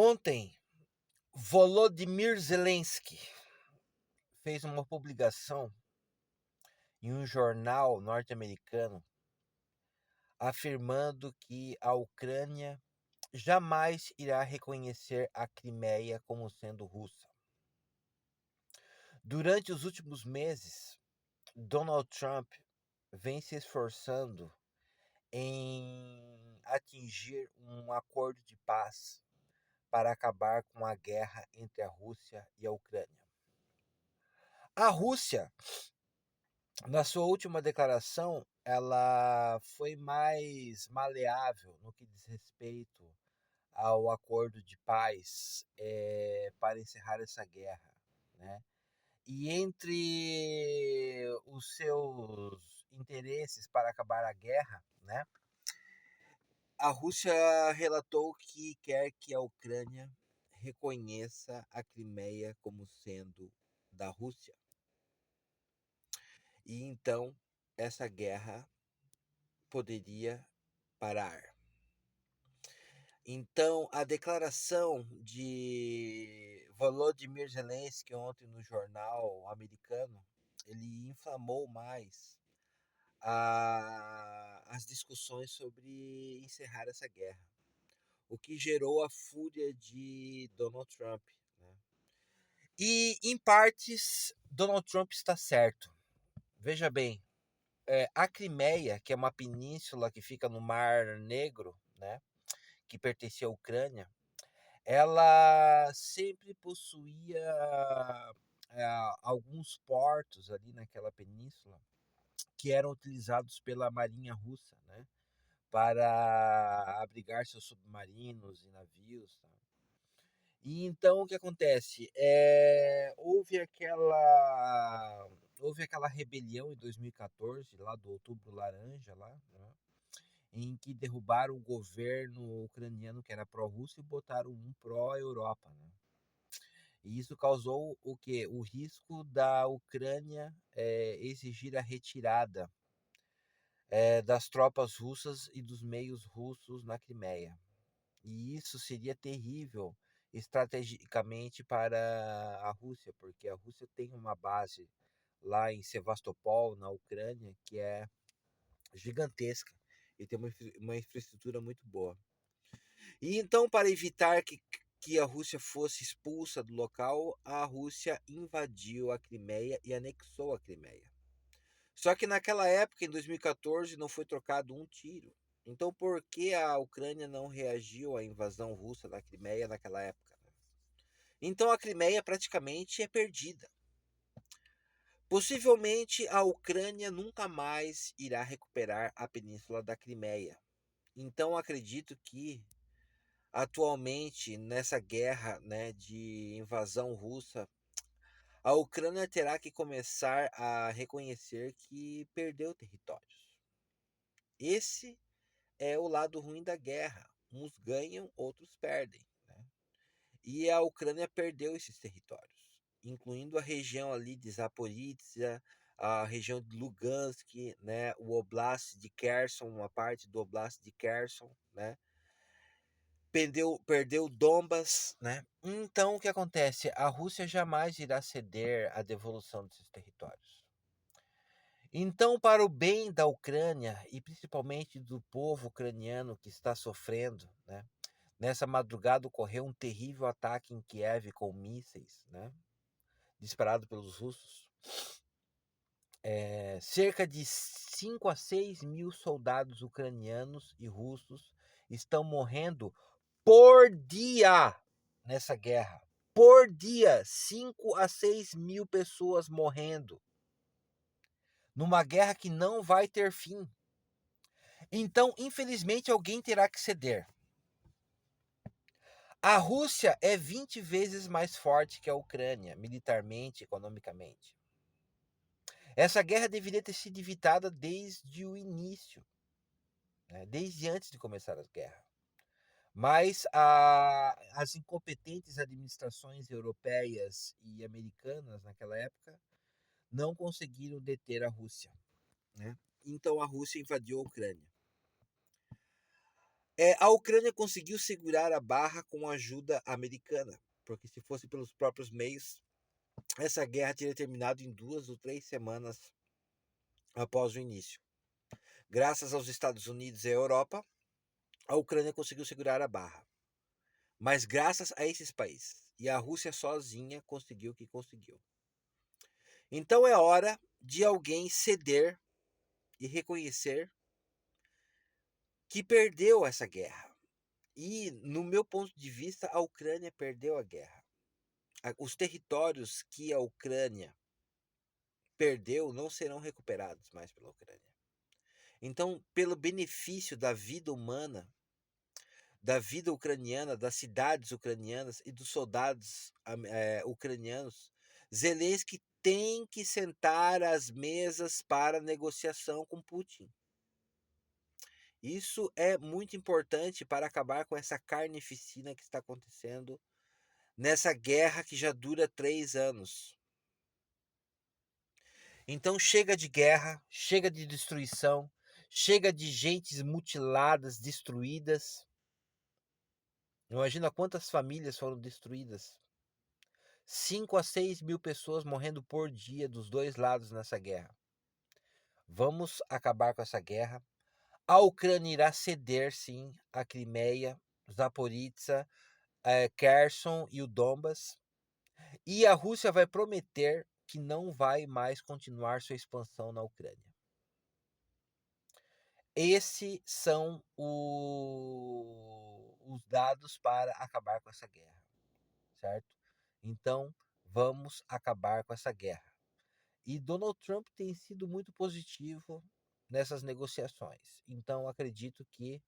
Ontem, Volodymyr Zelensky fez uma publicação em um jornal norte-americano afirmando que a Ucrânia jamais irá reconhecer a Crimeia como sendo russa. Durante os últimos meses, Donald Trump vem se esforçando em atingir um acordo de paz para acabar com a guerra entre a Rússia e a Ucrânia. A Rússia, na sua última declaração, ela foi mais maleável no que diz respeito ao acordo de paz para encerrar essa guerra, né? E entre os seus interesses para acabar a guerra, né? A Rússia relatou que quer que a Ucrânia reconheça a Crimeia como sendo da Rússia. E então essa guerra poderia parar. Então, a declaração de Volodymyr Zelensky ontem no jornal americano, ele inflamou mais as discussões sobre encerrar essa guerra, o que gerou a fúria de Donald Trump, né? E, em partes, Donald Trump está certo. Veja bem, a Crimeia, que é uma península que fica no Mar Negro, né, que pertencia à Ucrânia, ela sempre possuía alguns portos ali naquela península que eram utilizados pela Marinha Russa, né, para abrigar seus submarinos e navios. Tá? E então o que acontece? Houve aquela rebelião em 2014, lá do Outubro Laranja, lá, né, em que derrubaram o governo ucraniano que era pró-russo e botaram um pró-Europa, né? E isso causou o quê? O risco da Ucrânia exigir a retirada das tropas russas e dos meios russos na Crimeia. E isso seria terrível estrategicamente para a Rússia, porque a Rússia tem uma base lá em Sevastopol, na Ucrânia, que é gigantesca e tem uma infraestrutura muito boa. E então, para evitar que a Rússia fosse expulsa do local, a Rússia invadiu a Crimeia e anexou a Crimeia. Só que naquela época, em 2014, não foi trocado um tiro. Então, por que a Ucrânia não reagiu à invasão russa da Crimeia naquela época? Então, a Crimeia praticamente é perdida. Possivelmente, a Ucrânia nunca mais irá recuperar a península da Crimeia. Então, acredito que atualmente, nessa guerra, né, de invasão russa, a Ucrânia terá que começar a reconhecer que perdeu territórios. Esse é o lado ruim da guerra. Uns ganham, outros perdem, né? E a Ucrânia perdeu esses territórios, incluindo a região ali de Zaporizhia, a região de Lugansk, né, o Oblast de Kherson, uma parte do Oblast de Kherson, né? Perdeu Donbas, né? Então o que acontece? A Rússia jamais irá ceder a devolução desses territórios. Então, para o bem da Ucrânia e principalmente do povo ucraniano que está sofrendo, né? Nessa madrugada ocorreu um terrível ataque em Kiev com mísseis, né? Disparado pelos russos. Cerca de 5 a 6 mil soldados ucranianos e russos estão morrendo por dia nessa guerra. Por dia, 5 a 6 mil pessoas morrendo. Numa guerra que não vai ter fim. Então, infelizmente, alguém terá que ceder. A Rússia é 20 vezes mais forte que a Ucrânia, militarmente, economicamente. Essa guerra deveria ter sido evitada desde o início, né? Desde antes de começar a guerra. Mas as incompetentes administrações europeias e americanas naquela época não conseguiram deter a Rússia, né? Então a Rússia invadiu a Ucrânia. A Ucrânia conseguiu segurar a barra com ajuda americana, porque se fosse pelos próprios meios, essa guerra teria terminado em 2 ou 3 semanas após o início. Graças aos Estados Unidos e à Europa, a Ucrânia conseguiu segurar a barra. Mas graças a esses países. E a Rússia sozinha conseguiu o que conseguiu. Então é hora de alguém ceder e reconhecer que perdeu essa guerra. E, no meu ponto de vista, a Ucrânia perdeu a guerra. Os territórios que a Ucrânia perdeu não serão recuperados mais pela Ucrânia. Então, pelo benefício da vida humana, da vida ucraniana, das cidades ucranianas e dos soldados ucranianos, Zelensky tem que sentar às mesas para negociação com Putin. Isso é muito importante para acabar com essa carnificina que está acontecendo nessa guerra que já dura 3 anos. Então chega de guerra, chega de destruição, chega de gentes mutiladas, destruídas. Imagina quantas famílias foram destruídas. 5 a 6 mil pessoas morrendo por dia dos dois lados nessa guerra. Vamos acabar com essa guerra. A Ucrânia irá ceder, sim, a Crimeia, Zaporizhzhia, Kherson e o Donbas. E a Rússia vai prometer que não vai mais continuar sua expansão na Ucrânia. Esses são os dados para acabar com essa guerra, certo? Então, vamos acabar com essa guerra. E Donald Trump tem sido muito positivo nessas negociações. Então, acredito que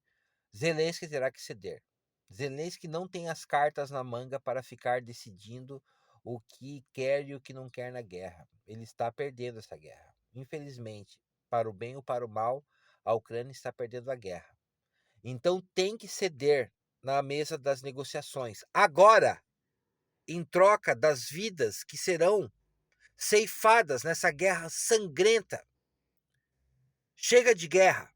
Zelensky terá que ceder. Zelensky não tem as cartas na manga para ficar decidindo o que quer e o que não quer na guerra. Ele está perdendo essa guerra. Infelizmente, para o bem ou para o mal, a Ucrânia está perdendo a guerra. Então tem que ceder na mesa das negociações. Agora, em troca das vidas que serão ceifadas nessa guerra sangrenta. Chega de guerra.